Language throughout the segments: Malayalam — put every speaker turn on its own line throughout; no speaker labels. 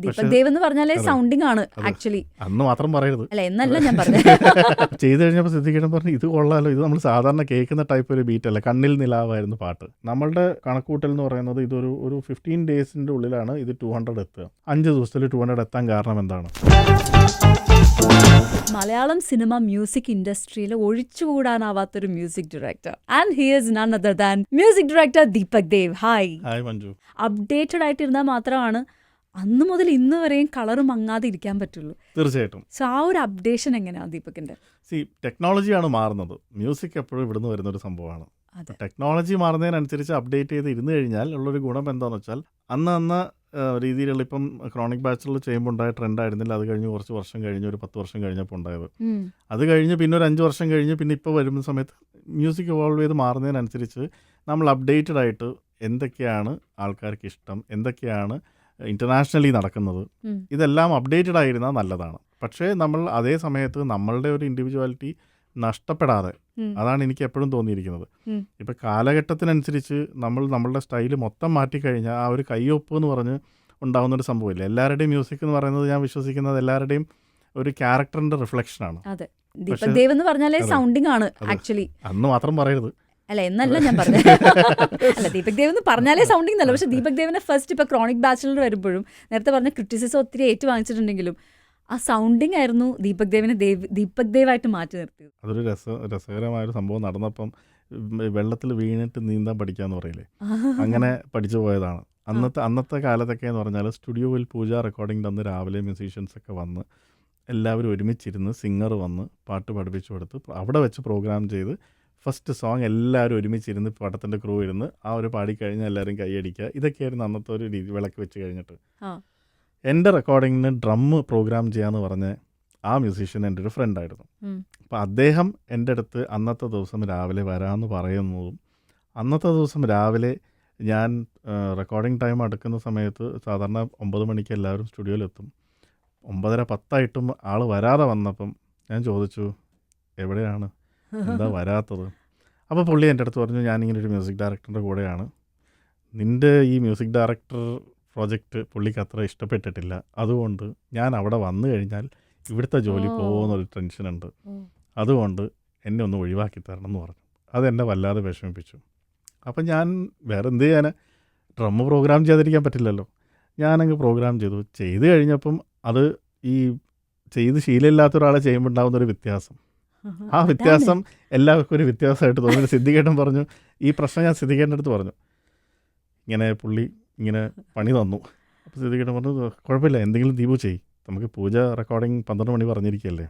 ദീപക് ദേവ് എന്ന് പറഞ്ഞാലേ സൗണ്ടിങ് ആണ് ആക്ച്വലി.
അന്ന് മാത്രം പറയരുത്.
അല്ല എന്നല്ല ഞാൻ പറഞ്ഞത്.
ചെയ്ത് കഴിഞ്ഞപ്പോൾ സിദ്ദിഖേട്ടൻ പറഞ്ഞു ഇത് കൊള്ളാലോ, ഇത് നമ്മൾ സാധാരണ കേൾക്കുന്ന ടൈപ്പ് ഒരു ബീറ്റ് അല്ല, കണ്ണിൽ നിലാവായിരുന്നു പാട്ട്. നമ്മളുടെ കണക്കൂട്ടൽ എന്ന് പറയുന്നത് ഇതൊരു 15 ഡേയ്സിൻ്റെ ഉള്ളിലാണ് ഇത് 200 എത്തുക. 5 ദിവസത്തിൽ 200 എത്താൻ കാരണം എന്താണ്?
മലയാളം സിനിമ മ്യൂസിക് ഇൻഡസ്ട്രിയിൽ ഒഴിച്ചുകൂടാനാവാത്തൊരു music director, and he is none other than music director Deepak Dev. Hi
Manju.
Updated ആയിട്ടിരുന്നാൽ മാത്രമാണ് അന്ന് മുതൽ ഇന്ന് വരെയും കളർ മങ്ങാതെ ഇരിക്കാൻ പറ്റുള്ളൂ.
തീർച്ചയായിട്ടും.
സോ ആ ഒരു അപ്ഡേഷൻ എങ്ങനെയാണ് ദീപകിന്റെ?
ടെക്നോളജിയാണ് മാറുന്നത്. മ്യൂസിക് എപ്പോഴും ഇവിടുന്ന് വരുന്നൊരു സംഭവമാണ്. ടെക്നോളജി മാറുന്നതിനനുസരിച്ച് അപ്ഡേറ്റ് ചെയ്ത് ഇരുന്ന് കഴിഞ്ഞാൽ ഉള്ളൊരു ഗുണം എന്താണെന്ന് വെച്ചാൽ അന്ന് രീതിയിലുള്ള ഇപ്പം ക്രോണിക് ബാച്ചിലർ ചെയ്യുമ്പോൾ ഉണ്ടായ ട്രെൻഡ് ആയിരുന്നില്ല. അത് കഴിഞ്ഞ് കുറച്ച് വർഷം കഴിഞ്ഞ് ഒരു 10 വർഷം കഴിഞ്ഞപ്പോൾ ഉണ്ടായത്. അത് കഴിഞ്ഞ് പിന്നെ ഒരു 5 വർഷം കഴിഞ്ഞ് പിന്നെ ഇപ്പോൾ വരുന്ന സമയത്ത് മ്യൂസിക് ഇവോൾവ് ചെയ്ത് മാറുന്നതിനനുസരിച്ച് നമ്മൾ അപ്ഡേറ്റഡ് ആയിട്ട് എന്തൊക്കെയാണ് ആൾക്കാർക്ക് ഇഷ്ടം, എന്തൊക്കെയാണ് ഇൻ്റർനാഷണലി നടക്കുന്നത്, ഇതെല്ലാം അപ്ഡേറ്റഡ് ആയിരുന്നാൽ നല്ലതാണ്. പക്ഷേ നമ്മൾ അതേ സമയത്ത് നമ്മളുടെ ഒരു ഇൻഡിവിജ്വാലിറ്റി നഷ്ടപ്പെടാതെ, അതാണ് എനിക്ക് എപ്പോഴും തോന്നിയിരിക്കുന്നത്. ഇപ്പം കാലഘട്ടത്തിനനുസരിച്ച് നമ്മളുടെ സ്റ്റൈല് മൊത്തം മാറ്റിക്കഴിഞ്ഞാൽ ആ ഒരു കയ്യൊപ്പ് എന്ന് പറഞ്ഞ് ഉണ്ടാകുന്നൊരു സംഭവമില്ല. എല്ലാവരുടെയും മ്യൂസിക് എന്ന് പറയുന്നത് ഞാൻ വിശ്വസിക്കുന്നത് എല്ലാവരുടെയും ഒരു ക്യാരക്ടറിൻ്റെ റിഫ്ലക്ഷനാണ്.
ദീപക് ദേവ് എന്ന് പറഞ്ഞാലേ സൗണ്ടിങ് ആണ് ആക്ച്വലി.
അന്ന് മാത്രം പറയരുത്.
അല്ല എന്നല്ല ഞാൻ പറഞ്ഞത്. അല്ല ദീപക് ദേവ് എന്ന് പറഞ്ഞാലേ സൗണ്ടിങ് എന്നല്ല. പക്ഷെ ദീപക് ദേവിനെ ഫസ്റ്റ് ഇപ്പൊ ക്രോണിക് ബാച്ചിലർ വരുമ്പോഴും നേരത്തെ പറഞ്ഞ ക്രിറ്റിസിസം ഒത്തിരി ഏറ്റുവാങ്ങിച്ചിട്ടുണ്ടെങ്കിലും ആ സൗണ്ടിങ് ആയിരുന്നു ദീപക് ദേവിനെ ദീപക് ദേവായിട്ട് മാറ്റി നിർത്തിയത്.
അതൊരു രസകരമായൊരു സംഭവം നടന്നപ്പം വെള്ളത്തിൽ വീണിട്ട് നീന്താൻ പഠിക്കാന്ന് പറയില്ലേ, അങ്ങനെ പഠിച്ചു പോയതാണ്. അന്നത്തെ കാലത്തൊക്കെ എന്ന് പറഞ്ഞാൽ സ്റ്റുഡിയോയിൽ പൂജ റെക്കോർഡിംഗ് തന്ന് രാവിലെ മ്യൂസീഷ്യൻസ് ഒക്കെ വന്ന് എല്ലാവരും ഒരുമിച്ചിരുന്ന് സിംഗർ വന്ന് പാട്ട് പഠിപ്പിച്ചു കൊടുത്ത് അവിടെ വെച്ച് പ്രോഗ്രാം ചെയ്ത് ഫസ്റ്റ് സോങ് എല്ലാവരും ഒരുമിച്ചിരുന്ന് പടത്തിൻ്റെ ക്രൂ ഇരുന്ന് ആ ഒരു പാടിക്കഴിഞ്ഞാൽ എല്ലാവരും കൈയടിക്കുക. ഇതൊക്കെയായിരുന്നു അന്നത്തെ ഒരു രീതി. വിളക്ക് വെച്ച് കഴിഞ്ഞിട്ട് എൻ്റെ റെക്കോർഡിങ്ങിന് ഡ്രം പ്രോഗ്രാം ചെയ്യാന്ന് പറഞ്ഞ ആ മ്യൂസീഷ്യൻ എൻ്റെ ഒരു ഫ്രണ്ടായിരുന്നു. അപ്പോൾ അദ്ദേഹം എൻ്റെ അടുത്ത് അന്നത്തെ ദിവസം രാവിലെ വരാമെന്ന് പറയുന്നതും അന്നത്തെ ദിവസം രാവിലെ ഞാൻ റെക്കോർഡിംഗ് ടൈം അടുക്കുന്ന സമയത്ത് സാധാരണ 9 മണിക്ക് എല്ലാവരും സ്റ്റുഡിയോയിലെത്തും. 9:10 ആൾ വരാതെ വന്നപ്പം ഞാൻ ചോദിച്ചു എവിടെയാണ്, എന്താ വരാത്തത്? അപ്പോൾ പുള്ളി എൻ്റെ അടുത്ത് പറഞ്ഞു ഞാനിങ്ങനെ ഒരു മ്യൂസിക് ഡയറക്ടറിൻ്റെ കൂടെയാണ്, നിൻ്റെ ഈ മ്യൂസിക് ഡയറക്ടർ പ്രോജക്റ്റ് പുള്ളിക്ക് അത്ര ഇഷ്ടപ്പെട്ടിട്ടില്ല, അതുകൊണ്ട് ഞാൻ അവിടെ വന്നു കഴിഞ്ഞാൽ ഇവിടുത്തെ ജോലി പോകുന്നൊരു ടെൻഷനുണ്ട്, അതുകൊണ്ട് എന്നെ ഒന്ന് ഒഴിവാക്കി തരണം എന്ന് പറഞ്ഞു. അതെന്നെ വല്ലാതെ വിഷമിപ്പിച്ചു. അപ്പം ഞാൻ വേറെ എന്ത് ചെയ്യാൻ, ഡ്രം പ്രോഗ്രാം ചെയ്യാതിരിക്കാൻ പറ്റില്ലല്ലോ. ഞാനങ്ങ് പ്രോഗ്രാം ചെയ്ത് കഴിഞ്ഞപ്പം അത് ഈ ചെയ്ത് ശീലമില്ലാത്ത ഒരാളെ ചെയ്യുമ്പോൾ ഉണ്ടാകുന്നൊരു വ്യത്യാസം, ആ വ്യത്യാസം എല്ലാവർക്കും ഒരു വ്യത്യാസമായിട്ട് തോന്നി. സിദ്ദിഖേട്ടൻ പറഞ്ഞു ഈ പ്രശ്നം, ഞാൻ സിദ്ദിഖേട്ടൻ്റെ അടുത്ത് പറഞ്ഞു ഇങ്ങനെ പുള്ളി ഇങ്ങനെ പണി തന്നു. അപ്പോൾ സിദ്ദിഖേട്ടൻ പറഞ്ഞു കുഴപ്പമില്ല, എന്തെങ്കിലും ദീപു ചെയ്യും, നമുക്ക് പൂജ റെക്കോർഡിങ് 12 മണി പറഞ്ഞിരിക്കുകയല്ലേ,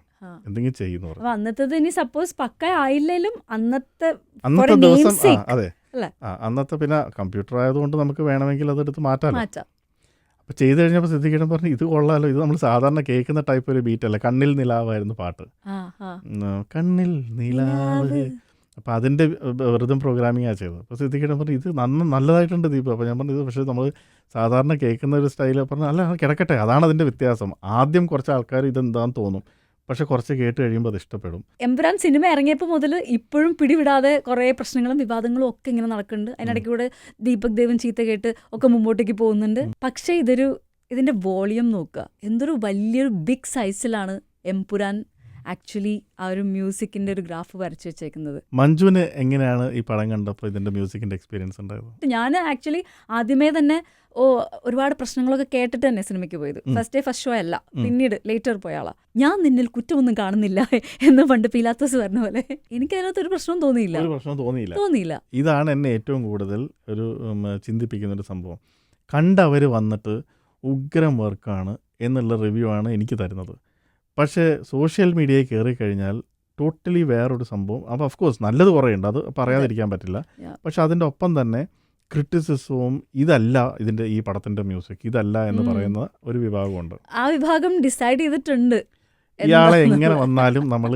എന്തെങ്കിലും ചെയ്യുന്നു പറഞ്ഞു.
അന്നത്തെ ഇനി സപ്പോസ് പക്ക ആയില്ലെങ്കിലും അന്നത്തെ
ദിവസം അതെ അന്നത്തെ പിന്നെ കമ്പ്യൂട്ടർ ആയതുകൊണ്ട് നമുക്ക് വേണമെങ്കിൽ അതെടുത്ത് മാറ്റാം. അപ്പോൾ ചെയ്ത് കഴിഞ്ഞപ്പോൾ സിദ്ദിഖേട്ടൻ പറഞ്ഞു ഇത് കൊള്ളാലോ, ഇത് നമ്മൾ സാധാരണ കേൾക്കുന്ന ടൈപ്പ് ഒരു ബീറ്റ് അല്ല, കണ്ണിൽ നിലാവായിരുന്നു പാട്ട്. കണ്ണിൽ നിലാവ്. അപ്പോൾ അതിൻ്റെ വെറുതെ പ്രോഗ്രാമിംഗാണ് ചെയ്തത്. അപ്പോൾ സിദ്ദിഖേട്ടൻ പറഞ്ഞു ഇത് നല്ലതായിട്ടുണ്ട് ദീപ്. അപ്പോൾ ഞാൻ പറഞ്ഞു ഇത് പക്ഷേ നമ്മൾ സാധാരണ കേൾക്കുന്ന ഒരു സ്റ്റൈൽ പറഞ്ഞു അല്ല കിടക്കട്ടെ, അതാണ് അതിൻ്റെ വ്യത്യാസം. ആദ്യം കുറച്ച് ആൾക്കാർ ഇതെന്താന്ന് തോന്നും, പക്ഷെ കുറച്ച് കേട്ട് കഴിയുമ്പോൾ അത് ഇഷ്ടപ്പെടും.
എമ്പുരാൻ സിനിമ ഇറങ്ങിയപ്പോൾ മുതൽ ഇപ്പോഴും പിടിവിടാതെ കുറേ പ്രശ്നങ്ങളും വിവാദങ്ങളും ഒക്കെ ഇങ്ങനെ നടക്കുന്നുണ്ട്. അതിനിടയ്ക്ക് കൂടെ ദീപക് ദേവും ചീത്ത കേട്ട് ഒക്കെ മുമ്പോട്ടേക്ക് പോകുന്നുണ്ട്. പക്ഷേ ഇതിൻ്റെ വോളിയം നോക്കുക, എന്തൊരു വലിയൊരു ബിഗ് സൈസിലാണ് എമ്പുരാൻ ആക്ച്വലി ആ ഒരു മ്യൂസിക്കിൻ്റെ ഒരു ഗ്രാഫ് വരച്ചു വെച്ചേക്കുന്നത്.
മഞ്ജുവിന് എങ്ങനെയാണ് ഈ പടം കണ്ടപ്പോൾ ഇതിൻ്റെ മ്യൂസിക്കിൻ്റെ എക്സ്പീരിയൻസ് ഉണ്ടായത്?
ഞാൻ ആക്ച്വലി ആദ്യമേ തന്നെ ഒരുപാട് പ്രശ്നങ്ങളൊക്കെ കേട്ടിട്ട് തന്നെ സിനിമയ്ക്ക് പോയത്. ഫസ്റ്റ് ഷോ അല്ല, പിന്നീട് ലേറ്റർ പോയാളാ. ഞാൻ നിന്നിൽ കുറ്റമൊന്നും കാണുന്നില്ല എന്ന് പണ്ട് പീലാത്തോസ് പറഞ്ഞ പോലെ എനിക്ക് അതിനകത്ത് ഒരു പ്രശ്നവും തോന്നിയില്ല.
ഇതാണ് എന്നെ ഏറ്റവും കൂടുതൽ ഒരു ചിന്തിപ്പിക്കുന്നൊരു സംഭവം. കണ്ടവർ വന്നിട്ട് ഉഗ്രം വർക്കാണ് എന്നുള്ള റിവ്യൂ ആണ് എനിക്ക് തരുന്നത്. പക്ഷേ സോഷ്യൽ മീഡിയയിൽ കയറി കഴിഞ്ഞാൽ ടോട്ടലി വേറൊരു സംഭവം. അപ്പോൾ ഓഫ്കോഴ്സ് നല്ലത് കുറേ ഉണ്ട്, അത് പറയാതിരിക്കാൻ പറ്റില്ല. പക്ഷെ അതിൻ്റെ ഒപ്പം തന്നെ ക്രിറ്റിസിസവും ഇതല്ല ഇതിൻ്റെ ഈ പടത്തിൻ്റെ മ്യൂസിക് ഇതല്ല എന്ന് പറയുന്ന ഒരു വിഭാഗമുണ്ട്.
ആ വിഭാഗം ഡിസൈഡ് ചെയ്തിട്ടുണ്ട്
ഇയാളെ എങ്ങനെ വന്നാലും നമ്മൾ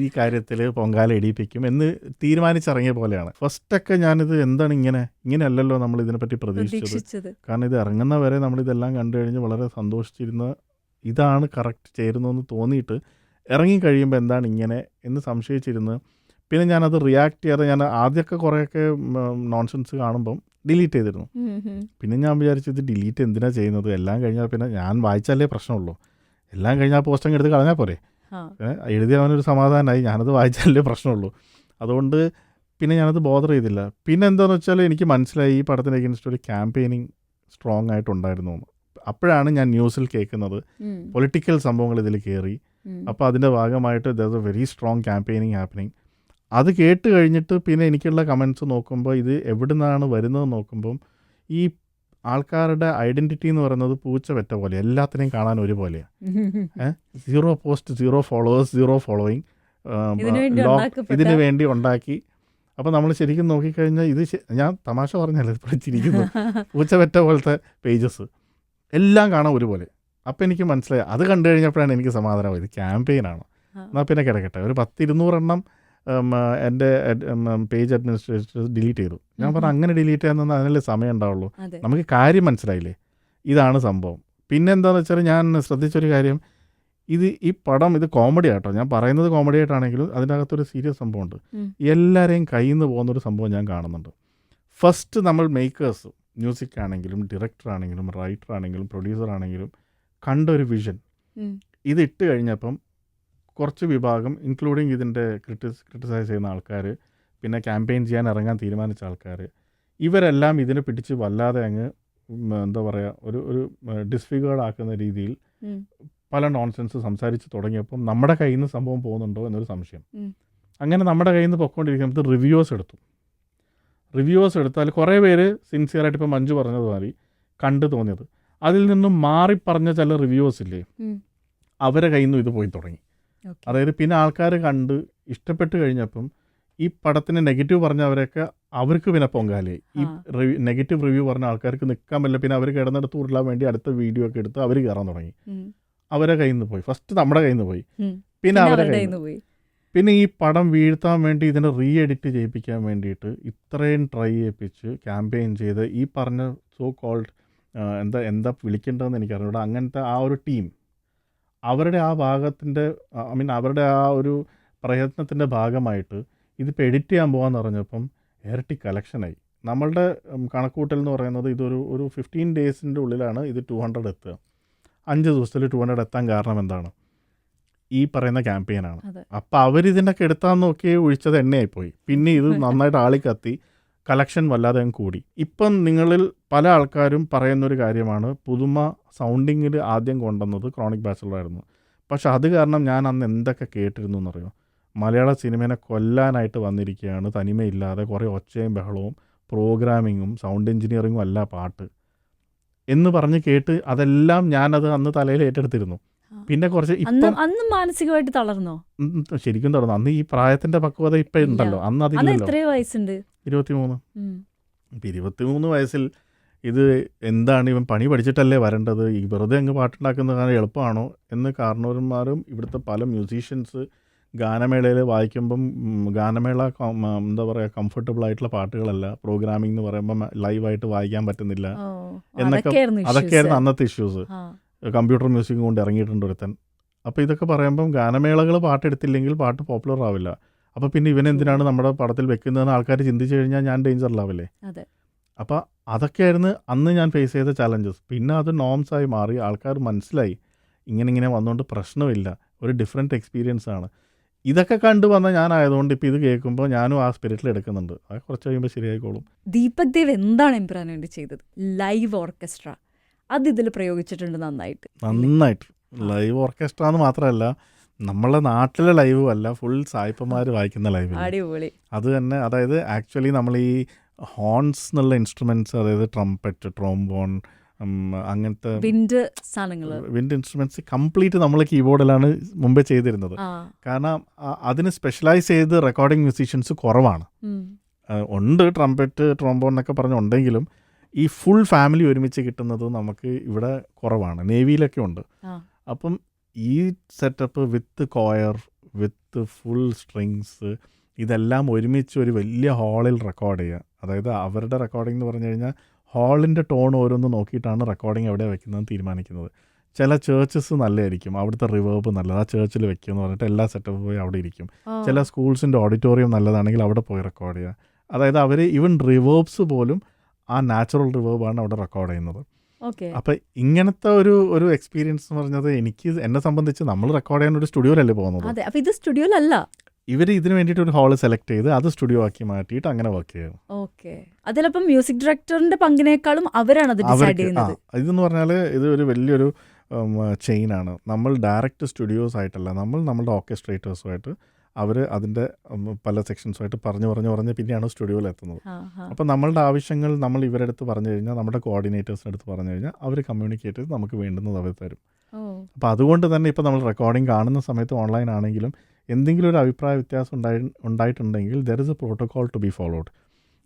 ഈ കാര്യത്തിൽ പൊങ്കാല ഇടിപ്പിക്കും എന്ന് തീരുമാനിച്ചിറങ്ങിയ പോലെയാണ്. ഫസ്റ്റൊക്കെ ഞാനിത് എന്താണ് ഇങ്ങനെയല്ലല്ലോ നമ്മൾ ഇതിനെപ്പറ്റി പ്രതീക്ഷിച്ചത്. കാരണം ഇത് ഇറങ്ങുന്ന വരെ നമ്മളിതെല്ലാം കണ്ടു കഴിഞ്ഞ് വളരെ സന്തോഷിച്ചിരുന്ന ഇതാണ് കറക്റ്റ് ചേരുന്നതെന്ന് തോന്നിയിട്ട് ഇറങ്ങിക്കഴിയുമ്പോൾ എന്താണ് ഇങ്ങനെ എന്ന് സംശയിച്ചിരുന്ന് പിന്നെ ഞാനത് റിയാക്ട് ചെയ്യാതെ ഞാൻ ആദ്യമൊക്കെ കുറേയൊക്കെ നോൺസെൻസ് കാണുമ്പം ഡിലീറ്റ് ചെയ്തിരുന്നു. പിന്നെ ഞാൻ വിചാരിച്ചു ഇത് ഡിലീറ്റ് എന്തിനാണ് ചെയ്യുന്നത്, എല്ലാം കഴിഞ്ഞാൽ പിന്നെ ഞാൻ വായിച്ചാലേ പ്രശ്നമുള്ളൂ, എല്ലാം കഴിഞ്ഞാൽ പോസ്റ്റങ്ങ് എടുത്ത് കളഞ്ഞാൽ പോരെ, എഴുതി അവനൊരു സമാധാനമായി, ഞാനത് വായിച്ചാലേ പ്രശ്നമുള്ളൂ. അതുകൊണ്ട് പിന്നെ ഞാനത് ബോദർ ചെയ്തില്ല. പിന്നെ എന്താണെന്ന് വെച്ചാൽ എനിക്ക് മനസ്സിലായി ഈ പടത്തിന് അഗെയിൻസ്റ്റ് ഒരു ക്യാമ്പയിനിങ് സ്ട്രോങ് ആയിട്ടുണ്ടായിരുന്നു എന്ന്. അപ്പോഴാണ് ഞാൻ ന്യൂസിൽ കേൾക്കുന്നത് പൊളിറ്റിക്കൽ സംഭവങ്ങൾ ഇതിൽ കയറി. അപ്പോൾ അതിൻ്റെ ഭാഗമായിട്ട് there is A very strong campaigning happening. അത് കേട്ട് കഴിഞ്ഞിട്ട് പിന്നെ എനിക്കുള്ള കമൻസ് നോക്കുമ്പോൾ ഇത് എവിടെ നിന്നാണ് വരുന്നത് നോക്കുമ്പം ഈ ആൾക്കാരുടെ ഐഡൻറ്റിറ്റി എന്ന് പറയുന്നത് പൂച്ച വെറ്റ പോലെ, എല്ലാത്തിനെയും കാണാൻ ഒരുപോലെയാണ്. 0 പോസ്റ്റ് 0 ഫോളോവേഴ്സ് 0 ഫോളോയിങ് ഇതിനു വേണ്ടി ഉണ്ടാക്കി. അപ്പോൾ നമ്മൾ ശരിക്കും നോക്കിക്കഴിഞ്ഞാൽ ഇത് ഞാൻ തമാശ പറഞ്ഞല്ലേ ഇപ്പോൾ ചിരിക്കുന്നു, പൂച്ച വെറ്റ പോലത്തെ പേജസ് എല്ലാം കാണാൻ ഒരുപോലെ. അപ്പോൾ എനിക്ക് മനസ്സിലായി, അത് കണ്ടു കഴിഞ്ഞപ്പോഴാണ് എനിക്ക് സമാധാനം, ഇത് ക്യാമ്പയിനാണ്, എന്നാൽ പിന്നെ കിടക്കട്ടെ. ഒരു 10-200 എണ്ണം എൻ്റെ പേജ് അഡ്മിനിസ്ട്രേറ്റേഴ്സ് ഡിലീറ്റ് ചെയ്തു. ഞാൻ പറഞ്ഞു അങ്ങനെ ഡിലീറ്റ് ചെയ്യാൻ അതിനല്ലേ സമയം ഉണ്ടാവുള്ളൂ, നമുക്ക് കാര്യം മനസ്സിലായില്ലേ, ഇതാണ് സംഭവം. പിന്നെ എന്താണെന്ന് വെച്ചാൽ ഞാൻ ശ്രദ്ധിച്ചൊരു കാര്യം, ഈ പടം ഇത് കോമഡി ആട്ടോ, ഞാൻ പറയുന്നത് കോമഡി ആയിട്ടാണെങ്കിലും അതിൻ്റെ അകത്തൊരു സീരിയസ് സംഭവമുണ്ട്. എല്ലാവരെയും കയ്യിൽ നിന്ന് പോകുന്നൊരു സംഭവം ഞാൻ കാണുന്നുണ്ട്. ഫസ്റ്റ് നമ്മൾ മേക്കേഴ്സ്, മ്യൂസിക് ആണെങ്കിലും ഡയറക്ടർ ആണെങ്കിലും റൈറ്റർ ആണെങ്കിലും പ്രൊഡ്യൂസർ ആണെങ്കിലും കണ്ടൊരു വിഷൻ ഇത് ഇട്ട് കഴിഞ്ഞപ്പം കുറച്ച് വിഭാഗം ഇൻക്ലൂഡിങ് ഇതിൻ്റെ ക്രിട്ടിസൈസ് ചെയ്യുന്ന ആൾക്കാർ, പിന്നെ ക്യാമ്പയിൻ ചെയ്യാൻ ഇറങ്ങാൻ തീരുമാനിച്ച ആൾക്കാർ, ഇവരെല്ലാം ഇതിനെ പിടിച്ച് വല്ലാതെ അങ്ങ് എന്താ പറയുക ഒരു ഡിസ്ഫിഗേർഡ് ആക്കുന്ന രീതിയിൽ പല നോൺസെൻസ് സംസാരിച്ച് തുടങ്ങിയപ്പം നമ്മുടെ കയ്യിൽ നിന്ന് സംഭവം പോകുന്നുണ്ടോ എന്നൊരു സംശയം. അങ്ങനെ നമ്മുടെ കയ്യിൽ നിന്ന് പൊയ്ക്കൊണ്ടിരിക്കുമ്പോൾ റിവ്യൂവേഴ്സ് എടുത്താൽ കുറേ പേര് സിൻസിയറായിട്ട് ഇപ്പോൾ മഞ്ജു പറഞ്ഞത് മാറി കണ്ടു തോന്നിയത്, അതിൽ നിന്നും മാറി പറഞ്ഞ ചില റിവ്യൂവേഴ്സ് ഇല്ലേ, അവരെ കയ്യിൽ നിന്നും ഇത് പോയി തുടങ്ങി. അതായത് പിന്നെ ആൾക്കാർ കണ്ട് ഇഷ്ടപ്പെട്ട് കഴിഞ്ഞപ്പം ഈ പടത്തിന് നെഗറ്റീവ് പറഞ്ഞവരൊക്കെ അവർക്ക് പിന്നെ പൊങ്കാലയായി. ഈ നെഗറ്റീവ് റിവ്യൂ പറഞ്ഞ ആൾക്കാർക്ക് നിൽക്കാൻ പറ്റില്ല, പിന്നെ അവർ കിടന്നെടുത്ത് ഉരുളാൻ വേണ്ടി അടുത്ത വീഡിയോ ഒക്കെ എടുത്ത് അവർ കയറാൻ തുടങ്ങി. അവരെ കയ്യിൽ നിന്ന് പോയി, ഫസ്റ്റ് നമ്മുടെ കയ്യിൽ നിന്ന് പോയി, പിന്നെ അവരെ കയ്യിൽ നിന്ന് പോയി. പിന്നെ ഈ പടം വീഴ്ത്താൻ വേണ്ടി ഇതിനെ റീ എഡിറ്റ് ചെയ്യിപ്പിക്കാൻ വേണ്ടിയിട്ട് ഇത്രയും ട്രൈ ചെയ്യിപ്പിച്ച് ക്യാമ്പയിൻ ചെയ്ത് ഈ പറഞ്ഞ സോ കോൾഡ് എന്താ വിളിക്കേണ്ടതെന്ന് എനിക്കറിഞ്ഞൂടാ, അങ്ങനത്തെ ആ ഒരു ടീം അവരുടെ ആ ഭാഗത്തിൻ്റെ അവരുടെ ആ ഒരു പ്രയത്നത്തിൻ്റെ ഭാഗമായിട്ട് ഇതിപ്പോൾ എഡിറ്റ് ചെയ്യാൻ പോകാമെന്ന് പറഞ്ഞപ്പം ഇരട്ടി കളക്ഷനായി. നമ്മളുടെ കണക്കൂട്ടൽ എന്ന് പറയുന്നത് ഒരു 15 ഡേയ്സിൻ്റെ ഉള്ളിലാണ് ഇത് 200 എത്തുക. 5 ദിവസത്തിൽ 200 എത്താൻ കാരണം എന്താണ്? ഈ പറയുന്ന ക്യാമ്പയിനാണ്. അപ്പം അവരിതിനൊക്കെ എടുത്താൽ നോക്കി ഒഴിച്ചത് എണ്ണയായിപ്പോയി. പിന്നെ ഇത് നന്നായിട്ട് ആളിക്കത്തി കളക്ഷൻ വല്ലാതെ അങ്ങ് കൂടി. ഇപ്പം നിങ്ങളിൽ പല ആൾക്കാരും പറയുന്നൊരു കാര്യമാണ്, പുതുമ സൗണ്ടിങ്ങിൽ ആദ്യം കൊണ്ടുവന്നത് ക്രോണിക് ബാച്ചലറായിരുന്നു. പക്ഷെ അത് കാരണം ഞാൻ അന്ന് എന്തൊക്കെ കേട്ടിരുന്നു എന്നറിയോ, മലയാള സിനിമേനെ കൊല്ലാനായിട്ട് വന്നിരിക്കുകയാണ്, തനിമയില്ലാതെ കുറേ ഒച്ചയും ബഹളവും പ്രോഗ്രാമിങ്ങും സൗണ്ട് എഞ്ചിനീയറിങ്ങും അല്ല പാട്ട് എന്ന് പറഞ്ഞ് കേട്ട് അതെല്ലാം ഞാനത് അന്ന് തലയിൽ ഏറ്റെടുത്തിരുന്നു. പിന്നെ കുറച്ച്
അന്ന് മാനസികമായിട്ട് തളർന്നോ?
ശരിക്കും തളർന്നു. അന്ന് ഈ പ്രായത്തിന്റെ പക്വത ഇപ്പം ഉണ്ടല്ലോ, അന്ന് അതില്ലല്ലോ.
23.
23 വയസ്സിൽ ഇത് എന്താണ്, ഇവൻ പണി പഠിച്ചിട്ടല്ലേ വരേണ്ടത്, ഈ വെറുതെ അങ്ങ് പാട്ടുണ്ടാക്കുന്ന കാരണം എളുപ്പമാണോ എന്ന് കാരണവന്മാരും ഇവിടുത്തെ പല മ്യൂസീഷ്യൻസ് ഗാനമേളയിൽ വായിക്കുമ്പം ഗാനമേള എന്താ പറയുക കംഫർട്ടബിൾ ആയിട്ടുള്ള പാട്ടുകളല്ല, പ്രോഗ്രാമിംഗ് എന്ന് പറയുമ്പം ലൈവായിട്ട് വായിക്കാൻ പറ്റുന്നില്ല എന്നൊക്കെ, അതൊക്കെയായിരുന്നു അന്നത്തെ ഇഷ്യൂസ്. കമ്പ്യൂട്ടർ മ്യൂസിക് കൊണ്ട് ഇറങ്ങിയിട്ടുണ്ട് ഒരുത്തൻ. അപ്പോൾ ഇതൊക്കെ പറയുമ്പം ഗാനമേളകൾ പാട്ടെടുത്തില്ലെങ്കിൽ പാട്ട് പോപ്പുലർ ആവില്ല. അപ്പോൾ പിന്നെ ഇവനെന്തിനാണ് നമ്മുടെ പടത്തിൽ വെക്കുന്നതെന്ന് ആൾക്കാർ ചിന്തിച്ചു കഴിഞ്ഞാൽ ഞാൻ ഡേഞ്ചറിലാവില്ലേ. അപ്പോൾ അതൊക്കെയായിരുന്നു അന്ന് ഞാൻ ഫേസ് ചെയ്ത ചാലഞ്ചസ്. പിന്നെ അത് നോംസായി മാറി, ആൾക്കാർ മനസ്സിലായി ഇങ്ങനെ വന്നുകൊണ്ട് പ്രശ്നമില്ല, ഒരു ഡിഫറെൻറ്റ് എക്സ്പീരിയൻസ് ആണ്. ഇതൊക്കെ കണ്ടു വന്ന ഞാനായതുകൊണ്ട് ഇപ്പോൾ ഇത് കേൾക്കുമ്പോൾ ഞാനും ആ സ്പിരിറ്റിൽ എടുക്കുന്നുണ്ട്. അത് കുറച്ച് കഴിയുമ്പോൾ ശരിയായിക്കോളും.
ദീപക് ദേവ് എന്താണ് എമ്പുരാന് വേണ്ടി ചെയ്തത്? ലൈവ് ഓർക്കസ്ട്ര അത് ഇതിൽ പ്രയോഗിച്ചിട്ടുണ്ട് നന്നായിട്ട്.
ലൈവ് ഓർക്കസ്ട്ര എന്ന് മാത്രമല്ല, നമ്മളെ നാട്ടിലെ ലൈവും അല്ല, ഫുൾ സായിപ്പന്മാർ വായിക്കുന്ന ലൈവ്.
അടിപൊളി.
അത് തന്നെ, അതായത് ആക്ച്വലി നമ്മൾ ഈ ഹോൺസ് എന്നുള്ള ഇൻസ്ട്രുമെൻറ്റ്സ്, അതായത് ട്രംപറ്റ്, ട്രോംബോൺ, അങ്ങനത്തെ വിൻഡ് ഇൻസ്ട്രുമെൻറ്റ്സ് കംപ്ലീറ്റ് നമ്മൾ കീബോർഡിലാണ് മുമ്പേ ചെയ്തിരുന്നത്. കാരണം അതിന് സ്പെഷ്യലൈസ് ചെയ്ത് റെക്കോർഡിംഗ് മ്യൂസീഷ്യൻസ് കുറവാണ്. ഉണ്ട് ട്രംപറ്റ്, ട്രോംബോൺ എന്നൊക്കെ പറഞ്ഞുണ്ടെങ്കിലും ഈ ഫുൾ ഫാമിലി ഒരുമിച്ച് കിട്ടുന്നത് നമുക്ക് ഇവിടെ കുറവാണ്. നേവിയിലൊക്കെ ഉണ്ട്. അപ്പം ഈ setup with coir, with full strings, ഇതെല്ലാം ഒരുമിച്ച് ഒരു വലിയ ഹാളിൽ റെക്കോർഡ് ചെയ്യുക. അതായത് അവരുടെ റെക്കോർഡിംഗ് എന്ന് പറഞ്ഞു കഴിഞ്ഞാൽ ഹാളിൻ്റെ ടോൺ ഓരോന്ന് നോക്കിയിട്ടാണ് റെക്കോർഡിംഗ് എവിടെ വെക്കുന്നതെന്ന് തീരുമാനിക്കുന്നത്. ചില ചേർച്ചസ് നല്ലതായിരിക്കും, അവിടുത്തെ റിവേർബ് നല്ലത്, ആ ചേർച്ചിൽ വെക്കുമെന്ന് പറഞ്ഞിട്ട് എല്ലാ സെറ്റപ്പ് പോയി അവിടെ ഇരിക്കും. ചില സ്കൂൾസിൻ്റെ ഓഡിറ്റോറിയം നല്ലതാണെങ്കിൽ അവിടെ പോയി റെക്കോർഡ് ചെയ്യുക. അതായത് അവർ ഈവൻ റിവേർബ്സ് പോലും ആ നാച്ചുറൽ റിവേർബാണ് അവിടെ റെക്കോർഡ് ചെയ്യുന്നത്.
ഓക്കെ.
അപ്പം ഇങ്ങനത്തെ ഒരു എക്സ്പീരിയൻസ് എന്ന് പറഞ്ഞത് എന്നെ സംബന്ധിച്ച് നമ്മൾ റെക്കോർഡ് ചെയ്യാൻ ഒരു സ്റ്റുഡിയോയിലല്ലേ പോകുന്നത്.
അതെ, അപ്പൊ ഇത് സ്റ്റുഡിയോയിലല്ല.
ഇവർ ഇതിന് വേണ്ടിയിട്ട് ഒരു ഹാള് സെലക്ട് ചെയ്ത് അത് സ്റ്റുഡിയോ ആക്കി മാറ്റിയിട്ട് അങ്ങനെ വർക്ക് ചെയ്യും.
ഓക്കെ. അതിലപ്പം മ്യൂസിക് ഡയറക്ടറിന്റെ പങ്കിനേക്കാളും അവരാണ് അത് ഡിസൈഡ് ചെയ്യുന്നത്.
ഇതെന്ന് പറഞ്ഞാൽ ഇത് ഒരു വലിയൊരു ചെയിനാണ്. നമ്മൾ ഡയറക്റ്റ് സ്റ്റുഡിയോസ് ആയിട്ടല്ല, നമ്മളുടെ ഓർക്കസ്ട്രേറ്റേഴ്സുമായിട്ട് അവർ അതിൻ്റെ പല സെക്ഷൻസുമായിട്ട് പറഞ്ഞ് പിന്നെയാണ് സ്റ്റുഡിയോയിൽ എത്തുന്നത്. അപ്പോൾ നമ്മളുടെ ആവശ്യങ്ങൾ നമ്മൾ ഇവരുടെ അടുത്ത് പറഞ്ഞു കഴിഞ്ഞാൽ, നമ്മുടെ കോർഡിനേറ്റേഴ്സിൻ്റെ അടുത്ത് പറഞ്ഞു കഴിഞ്ഞാൽ അവർ കമ്മ്യൂണിക്കേറ്റ് ചെയ്ത് നമുക്ക് വേണ്ടുന്നത് അവർ തരും. അപ്പോൾ അതുകൊണ്ട് തന്നെ ഇപ്പോൾ നമ്മൾ റെക്കോർഡിംഗ് കാണുന്ന സമയത്ത് ഓൺലൈൻ ആണെങ്കിലും എന്തെങ്കിലും ഒരു അഭിപ്രായ വ്യത്യാസം ഉണ്ടായിട്ടുണ്ടെങ്കിൽ there is a protocol to be followed.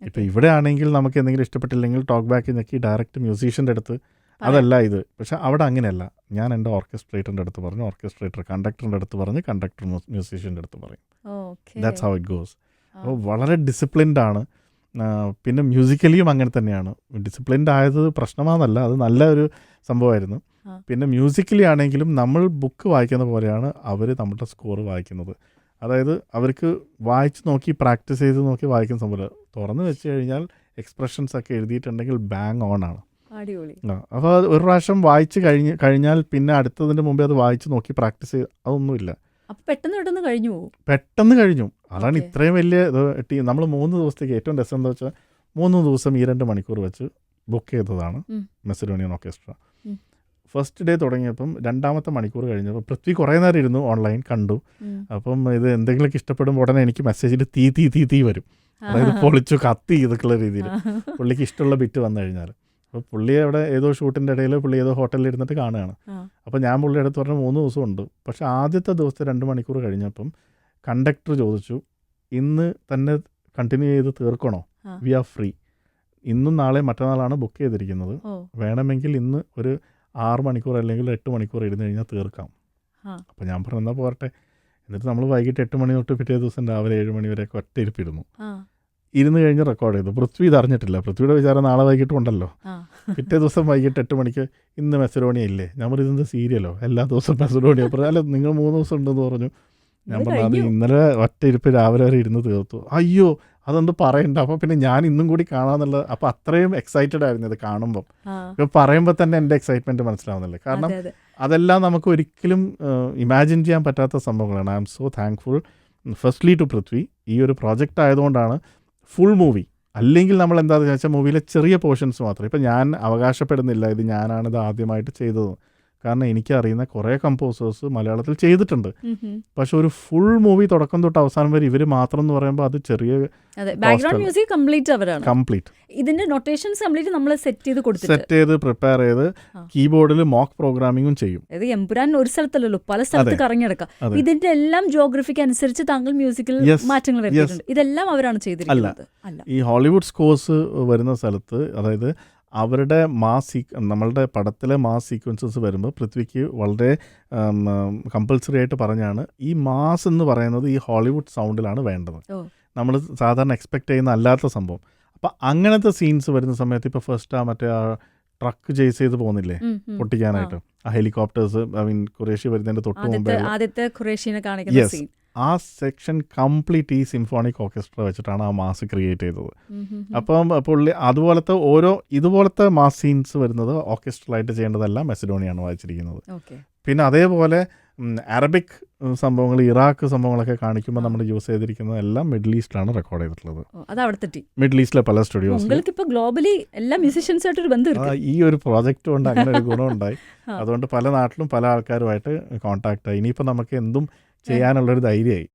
ഇപ്പോൾ ഇവിടെ ആണെങ്കിൽ നമുക്ക് എന്തെങ്കിലും ഇഷ്ടപ്പെട്ടില്ലെങ്കിൽ ടോക്ക് ബാക്ക് ഞെക്കി ഡയറക്റ്റ് മ്യൂസീഷ്യൻ്റെ അടുത്ത്, അതല്ല ഇത്. പക്ഷെ അവിടെ അങ്ങനെയല്ല. ഞാൻ എൻ്റെ ഓർക്കസ്ട്രേറ്ററിൻ്റെ അടുത്ത് പറഞ്ഞു, ഓർക്കസ്ട്രേറ്റർ കണ്ടക്ടറിൻ്റെ അടുത്ത് പറഞ്ഞ്, കണ്ടക്ടർ മ്യൂസീഷ്യൻ്റെ അടുത്ത് പറയും. That's how it goes. അപ്പോൾ വളരെ ഡിസിപ്ലിൻഡ് ആണ്. പിന്നെ മ്യൂസിക്കലിയും അങ്ങനെ തന്നെയാണ്. ഡിസിപ്ലിൻഡ് ആയത് പ്രശ്നമാണെന്നല്ല, അത് നല്ല ഒരു സംഭവമായിരുന്നു. പിന്നെ മ്യൂസിക്കലി ആണെങ്കിലും നമ്മൾ ബുക്ക് വായിക്കുന്ന പോലെയാണ് അവർ നമ്മുടെ സ്കോർ വായിക്കുന്നത്. അതായത് അവർക്ക് വായിച്ച് നോക്കി പ്രാക്ടീസ് ചെയ്ത് നോക്കി വായിക്കുന്ന സംഭവം. തുറന്ന് വെച്ച് കഴിഞ്ഞാൽ എക്സ്പ്രഷൻസ് ഒക്കെ എഴുതിയിട്ടുണ്ടെങ്കിൽ ബാങ് ഓൺ ആണ്. അപ്പോൾ ഒരു പ്രാവശ്യം വായിച്ച് കഴിഞ്ഞാൽ പിന്നെ അടുത്തതിൻ്റെ മുമ്പേ അത് വായിച്ച് നോക്കി പ്രാക്ടീസ് ചെയ്ത് അതൊന്നുമില്ല. പെട്ടെന്ന് കഴിഞ്ഞു. അതാണ് ഇത്രയും വലിയ നമ്മൾ 3 ദിവസത്തേക്ക് ഏറ്റവും രസം എന്താ വെച്ചാൽ 3 ദിവസം 2 മണിക്കൂർ വെച്ച് ബുക്ക് ചെയ്തതാണ് മെസഡോണിയൻ ഓർക്കസ്ട്ര. ഫസ്റ്റ് ഡേ തുടങ്ങിയപ്പം 2ാമത്തെ മണിക്കൂർ കഴിഞ്ഞപ്പോൾ പൃഥ്വി കുറേ നേരം ഇരുന്നു, ഓൺലൈൻ കണ്ടു. അപ്പം ഇത് എന്തെങ്കിലുമൊക്കെ ഇഷ്ടപ്പെടുമ്പോൾ ഉടനെ എനിക്ക് മെസ്സേജിൽ തീ വരും. അതായത് പൊളിച്ചു കത്തി ഇതൊക്കെയുള്ള രീതിയിൽ പുള്ളിക്ക് ഇഷ്ടമുള്ള ബിറ്റ് വന്നു കഴിഞ്ഞാൽ. അപ്പോൾ പുള്ളി അവിടെ ഏതോ ഷൂട്ടിൻ്റെ ഇടയിൽ പുള്ളി ഏതോ ഹോട്ടലിൽ ഇരുന്നിട്ട് കാണുകയാണ്. അപ്പോൾ ഞാൻ പുള്ളിയുടെ അടുത്ത് പറഞ്ഞ 3 ദിവസം ഉണ്ട്. പക്ഷേ ആദ്യത്തെ ദിവസത്തെ 2 മണിക്കൂർ കഴിഞ്ഞപ്പം കണ്ടക്ടർ ചോദിച്ചു, ഇന്ന് തന്നെ കണ്ടിന്യൂ ചെയ്ത് തീർക്കണോ? V are free. ഇന്നും നാളെ മറ്റന്നാളാണ് ബുക്ക് ചെയ്തിരിക്കുന്നത്. വേണമെങ്കിൽ ഇന്ന് ഒരു 6 മണിക്കൂർ അല്ലെങ്കിൽ 8 മണിക്കൂർ ഇരുന്ന് കഴിഞ്ഞാൽ തീർക്കാം. അപ്പോൾ ഞാൻ പറഞ്ഞു എന്നാൽ പോരട്ടെ. എന്നിട്ട് നമ്മൾ വൈകിട്ട് 8 മണി തൊട്ട് പിറ്റേ ദിവസം രാവിലെ 7 മണി വരെയൊക്കെ ഒറ്റ ഇരിപ്പിരുന്നു. ഇരുന്ന് കഴിഞ്ഞ് റെക്കോർഡ് ചെയ്തു. പൃഥ്വി ഇതറിഞ്ഞിട്ടില്ല. പൃഥ്വിയുടെ വിചാരം നാളെ വൈകിട്ട് ഉണ്ടല്ലോ. പിറ്റേ ദിവസം വൈകിട്ട് 8 മണിക്ക് ഇന്ന് മെസഡോണിയ ഇല്ലേ? ഞാൻ പറഞ്ഞു ഇതെന്ത് സീരിയലോ, എല്ലാ ദിവസവും മെസഡോണിയ. അല്ല നിങ്ങൾ 3 ദിവസം ഉണ്ടെന്ന് പറഞ്ഞു. ഞാൻ പറഞ്ഞു അത് ഇന്നലെ ഒറ്റ ഇരിപ്പ് രാവിലെ വരെ ഇരുന്ന് തീർത്തു. അയ്യോ അതൊന്നും പറയണ്ട. അപ്പോൾ പിന്നെ ഞാൻ ഇന്നും കൂടി കാണാമെന്നുള്ളത്. അപ്പോൾ അത്രയും എക്സൈറ്റഡ് ആയിരുന്നു ഇത് കാണുമ്പം. ഇപ്പോൾ പറയുമ്പോൾ തന്നെ എൻ്റെ എക്സൈറ്റ്മെൻറ്റ് മനസ്സിലാവുന്നില്ല. കാരണം അതെല്ലാം നമുക്ക് ഒരിക്കലും ഇമാജിൻ ചെയ്യാൻ പറ്റാത്ത സംഭവങ്ങളാണ്. I am so thankful firstly to Prithvi. ഈ ഒരു പ്രോജക്റ്റ് ആയതുകൊണ്ടാണ് ഫുൾ മൂവി. അല്ലെങ്കിൽ നമ്മൾ എന്താണെന്ന് വെച്ചാൽ മൂവിയിലെ ചെറിയ പോർഷൻസ് മാത്രം. ഇപ്പം ഞാൻ അവകാശപ്പെടുന്നില്ല ഇത് ഞാനാണിത് ആദ്യമായിട്ട് ചെയ്തത്. കാരണം എനിക്കറിയുന്ന കുറേ കമ്പോസേഴ്സ് മലയാളത്തിൽ ചെയ്തിട്ടുണ്ട്. പക്ഷെ ഒരു ഫുൾ മൂവി തുടക്കം തൊട്ട് അവസാനം വരെ ഇവർ മാത്രം എന്ന് പറയുമ്പോൾ അത് ചെറിയ
ബാക്ക്ഗ്രൗണ്ട് മ്യൂസിക് കംപ്ലീറ്റ് അവരാണ്.
കംപ്ലീറ്റ്
ഇതിന്റെ നൊട്ടേഷൻസ് കംപ്ലീറ്റ് നമ്മൾ സെറ്റ് ചെയ്ത്
പ്രിപ്പയർ ചെയ്ത് കീബോർഡിൽ മോക്ക് പ്രോഗ്രാമിങ്ങും ചെയ്യും.
എംപുരാൻ ഒരു സ്ഥലത്തല്ലല്ലോ, പല സ്ഥലത്ത് കറങ്ങിയെടുക്കാം. ഇതിന്റെ എല്ലാം ജോഗ്രഫിക്ക് അനുസരിച്ച് താങ്കൾ മ്യൂസിക്കിൽ മാറ്റങ്ങൾ വരുത്തിയിട്ടുണ്ട്. ഇതെല്ലാം അവരാണ് ചെയ്തിരിക്കുന്നത്.
ഈ ഹോളിവുഡ് സ്കോർസ് വരുന്ന സ്ഥലത്ത്, അതായത് അവരുടെ നമ്മളുടെ പടത്തിലെ മാസ് സീക്വൻസസ് വരുമ്പോൾ പൃഥ്വിക്ക് വളരെ കമ്പൽസറി ആയിട്ട് പറഞ്ഞാണ് ഈ മാസ് എന്ന് പറയുന്നത് ഈ ഹോളിവുഡ് സൗണ്ടിലാണ് വേണ്ടത്. നമ്മൾ സാധാരണ എക്സ്പെക്ട് ചെയ്യുന്ന അല്ലാത്ത സംഭവം. അപ്പം അങ്ങനത്തെ സീൻസ് വരുന്ന സമയത്ത് ഇപ്പോൾ ഫസ്റ്റ് മറ്റേ ട്രക്ക് ചേസ് ചെയ്ത് പോകുന്നില്ലേ പൊട്ടിക്കാനായിട്ട്, ആ ഹെലികോപ്റ്റേഴ്സ്, ഐ മീൻ ഖുറേഷി വരുന്നതിൻ്റെ തൊട്ട് മുമ്പേ ആ സെക്ഷൻ കംപ്ലീറ്റ് ഈ സിംഫോണിക് ഓർക്കസ്ട്ര വെച്ചിട്ടാണ് ആ മാസ് ക്രിയേറ്റ് ചെയ്തത്. അപ്പം പുള്ളി ഇതുപോലത്തെ മാസ് സീൻസ് വരുന്നത് ഓർക്കസ്ട്രലായിട്ട് ചെയ്യേണ്ടതെല്ലാം മെസഡോണിയാണ് വായിച്ചിരിക്കുന്നത്. പിന്നെ അതേപോലെ അറബിക് സംഭവങ്ങൾ, ഇറാഖ് സംഭവങ്ങളൊക്കെ കാണിക്കുമ്പോൾ നമ്മൾ യൂസ് ചെയ്തിരിക്കുന്നത് എല്ലാം മിഡിൽ ഈസ്റ്റിലാണ് റെക്കോർഡ് ചെയ്തിട്ടുള്ളത്. മിഡിൽ ഈസ്റ്റിലെ പല സ്റ്റുഡിയോസ്. ഈ ഒരു പ്രോജക്റ്റ് കൊണ്ട് അങ്ങനെ ഒരു ഗുണമുണ്ടായി. അതുകൊണ്ട് പല നാട്ടിലും പല ആൾക്കാരുമായിട്ട് കോൺടാക്ട് ആയി. ഇനിയിപ്പോൾ നമുക്ക് എന്തും ചെയ്യാനുള്ളൊരു ധൈര്യമായി.